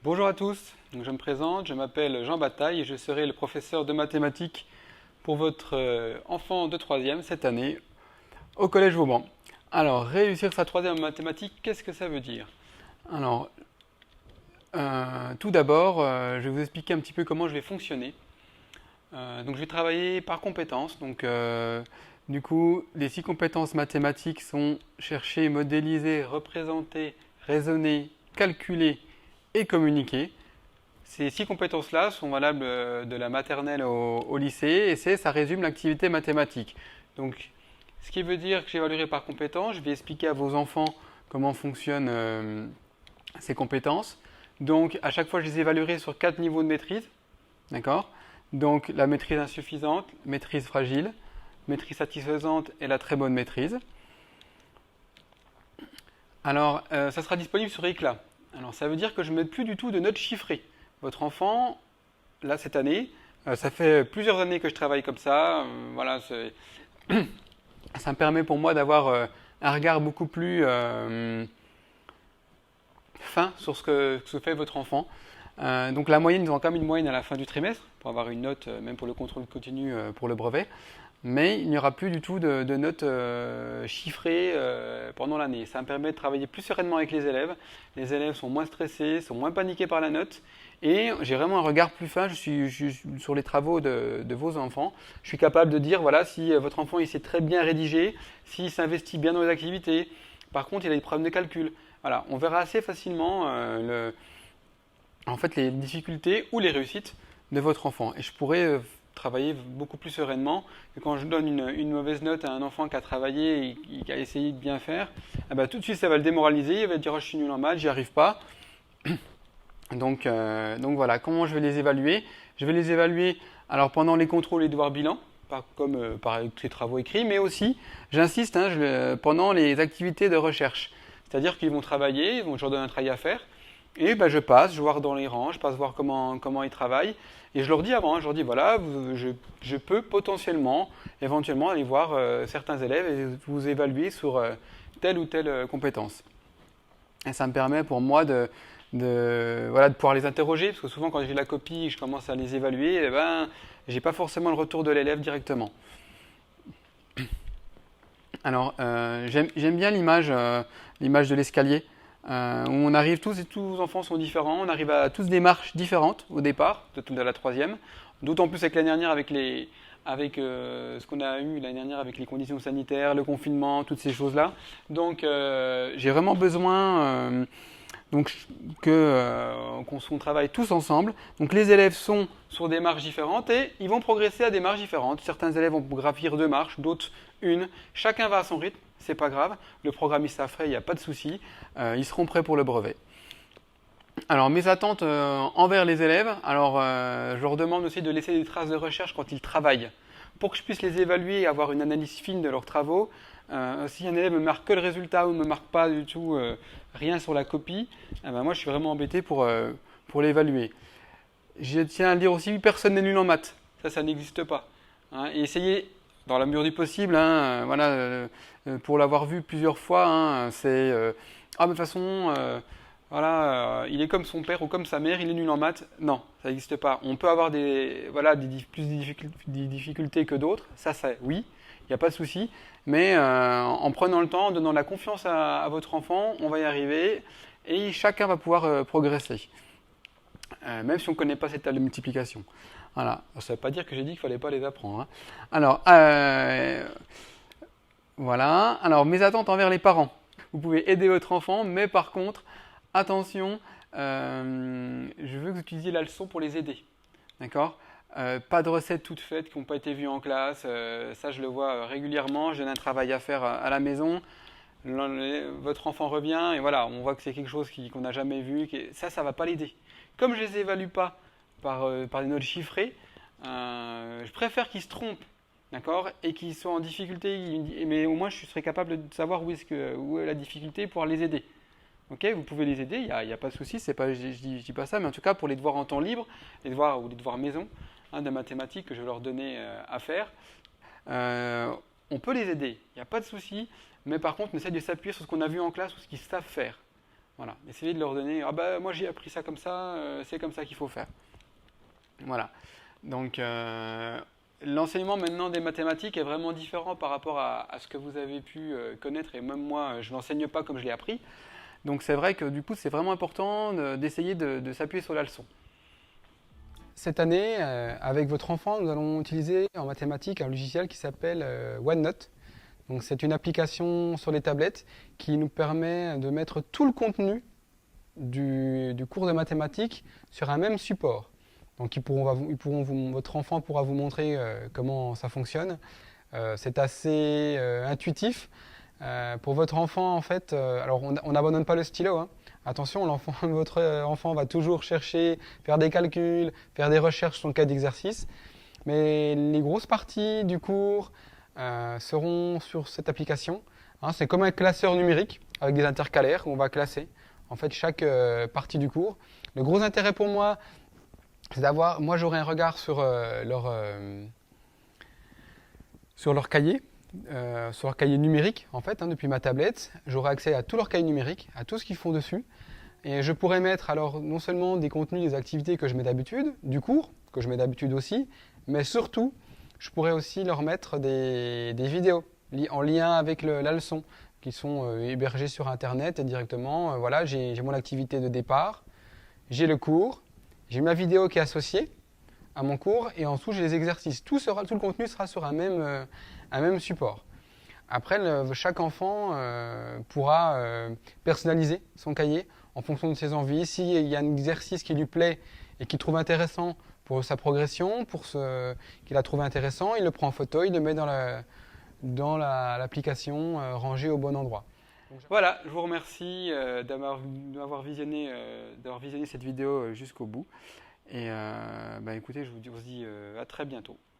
Bonjour à tous, donc je me présente, je m'appelle Jean Bataille et je serai le professeur de mathématiques pour votre enfant de troisième cette année au Collège Vauban. Alors, réussir sa troisième en mathématiques, qu'est-ce que ça veut dire? Alors, tout d'abord, je vais vous expliquer un petit peu comment je vais fonctionner. Donc, je vais travailler par compétences. Donc, du coup, les 6 compétences mathématiques sont chercher, modéliser, représenter, raisonner, calculer et communiquer. Ces 6 compétences-là sont valables de la maternelle au lycée et ça résume l'activité mathématique. Donc, ce qui veut dire que j'évaluerai par compétence, je vais expliquer à vos enfants comment fonctionnent ces compétences. Donc, à chaque fois, je les évaluerai sur 4 niveaux de maîtrise. D'accord? Donc, la maîtrise insuffisante, maîtrise fragile, maîtrise satisfaisante et la très bonne maîtrise. Alors, ça sera disponible sur ECLA. Alors, ça veut dire que je ne mets plus du tout de notes chiffrées. Votre enfant, là, cette année, ça fait plusieurs années que je travaille comme ça. Voilà, ça me permet pour moi d'avoir un regard beaucoup plus fin sur ce que fait votre enfant. Donc la moyenne, ils auront quand même une moyenne à la fin du trimestre pour avoir une note, même pour le contrôle continu pour le brevet. Mais il n'y aura plus du tout de notes chiffrées pendant l'année. Ça me permet de travailler plus sereinement avec les élèves. Les élèves sont moins stressés, sont moins paniqués par la note. Et j'ai vraiment un regard plus fin sur les travaux de vos enfants. Je suis capable de dire, voilà, si votre enfant il sait très bien rédiger, s'il s'investit bien dans les activités. Par contre, il a des problèmes de calcul. Voilà, on verra assez facilement en fait, les difficultés ou les réussites de votre enfant. Et je pourrais travailler beaucoup plus sereinement que quand je donne une mauvaise note à un enfant qui a travaillé et qui a essayé de bien faire. Eh ben, tout de suite, ça va le démoraliser. Il va dire oh, je suis nul en maths, j'y arrive pas. Donc voilà, comment je vais les évaluer? Je vais les évaluer alors pendant les contrôles et devoirs bilan, pas comme par les travaux écrits, mais aussi, j'insiste, pendant les activités de recherche. C'est-à-dire qu'ils vont travailler, je leur donne un travail à faire, et ben, je passe, je vois dans les rangs, je passe voir comment ils travaillent, et je leur dis avant, je leur dis voilà, je peux potentiellement, éventuellement aller voir certains élèves et vous évaluer sur telle ou telle compétence. Et ça me permet pour moi voilà, de pouvoir les interroger, parce que souvent quand j'ai la copie, je commence à les évaluer, et ben, j'ai pas forcément le retour de l'élève directement. Alors, j'aime bien l'image de l'escalier, où on arrive tous et tous les enfants sont différents, on arrive à tous des marches différentes au départ, de la troisième, d'autant plus avec l'année dernière, avec ce qu'on a eu l'année dernière avec les conditions sanitaires, le confinement, toutes ces choses-là. Donc, j'ai vraiment besoin donc qu'on travaille tous ensemble. Donc les élèves sont sur des marches différentes et ils vont progresser à des marches différentes. Certains élèves vont gravir 2 marches, d'autres une. Chacun va à son rythme, c'est pas grave. Le programmiste a fait, il n'y a pas de souci. Ils seront prêts pour le brevet. Alors mes attentes envers les élèves, alors je leur demande aussi de laisser des traces de recherche quand ils travaillent, pour que je puisse les évaluer et avoir une analyse fine de leurs travaux. Si un élève me marque que le résultat ou ne me marque pas du tout rien sur la copie, eh ben moi je suis vraiment embêté pour l'évaluer. Je tiens à le dire aussi, personne n'est nul en maths, ça n'existe pas. Hein. Et essayez, dans la mesure du possible, hein, voilà, pour l'avoir vu plusieurs fois, hein, c'est ah mais de toute façon voilà, il est comme son père ou comme sa mère, il est nul en maths. Non, ça n'existe pas. On peut avoir voilà, plus de difficultés que d'autres, ça oui, il n'y a pas de souci. Mais en prenant le temps, en donnant la confiance à votre enfant, on va y arriver et chacun va pouvoir progresser. Même si on ne connaît pas cette table de multiplication. Voilà. Ça ne veut pas dire que j'ai dit qu'il ne fallait pas les apprendre. Hein. Alors, voilà. Alors, mes attentes envers les parents. Vous pouvez aider votre enfant, mais par contre, attention, je veux que vous utilisiez la leçon pour les aider. D'accord? Pas de recettes toutes faites qui n'ont pas été vues en classe. Ça, je le vois régulièrement. Je donne un travail à faire à la maison. Votre enfant revient et voilà, on voit que c'est quelque chose qu'on n'a jamais vu. Ça ne va pas l'aider. Comme je ne les évalue pas par des notes chiffrées, je préfère qu'ils se trompent, d'accord, et qu'ils soient en difficulté, mais au moins je serai capable de savoir où est la difficulté pour les aider. Ok, vous pouvez les aider, il n'y a pas de souci, je ne dis pas ça, mais en tout cas pour les devoirs en temps libre, les devoirs ou les devoirs maison, de mathématiques que je vais leur donner à faire, on peut les aider, il n'y a pas de souci, mais par contre on essaie de s'appuyer sur ce qu'on a vu en classe ou ce qu'ils savent faire. Voilà, essayez de leur donner, ah bah moi j'ai appris ça comme ça, c'est comme ça qu'il faut faire. Voilà. Donc l'enseignement maintenant des mathématiques est vraiment différent par rapport à ce que vous avez pu connaître, et même moi je ne l'enseigne pas comme je l'ai appris. Donc c'est vrai que du coup c'est vraiment important d'essayer de s'appuyer sur la leçon. Cette année, avec votre enfant, nous allons utiliser en mathématiques un logiciel qui s'appelle OneNote. Donc c'est une application sur les tablettes qui nous permet de mettre tout le contenu du cours de mathématiques sur un même support. Donc votre enfant pourra vous montrer comment ça fonctionne. C'est assez intuitif. Pour votre enfant, en fait, alors on n'abandonne pas le stylo, hein. Attention, votre enfant va toujours chercher, faire des calculs, faire des recherches sur le cas d'exercice. Mais les grosses parties du cours seront sur cette application. Hein, c'est comme un classeur numérique avec des intercalaires où on va classer en fait chaque partie du cours. Le gros intérêt pour moi, c'est moi j'aurai un regard sur leur cahier. Sur leur cahier numérique, en fait, hein, depuis ma tablette, j'aurai accès à tout leur cahier numérique, à tout ce qu'ils font dessus. Et je pourrais mettre alors non seulement des contenus, des activités que je mets d'habitude, du cours, que je mets d'habitude aussi, mais surtout, je pourrais aussi leur mettre des vidéos en lien avec la leçon, qui sont hébergées sur Internet et directement, voilà, j'ai mon activité de départ, j'ai le cours, j'ai ma vidéo qui est associée à mon cours, et en dessous j'ai les exercices. Tout le contenu sera sur un même support. Après, chaque enfant pourra personnaliser son cahier en fonction de ses envies. S'il y a un exercice qui lui plaît et qu'il trouve intéressant pour sa progression, qu'il a trouvé intéressant, il le prend en photo, il le met dans l'application rangée au bon endroit. Voilà, je vous remercie d'avoir visionné cette vidéo jusqu'au bout. Et écoutez, je vous dis à très bientôt.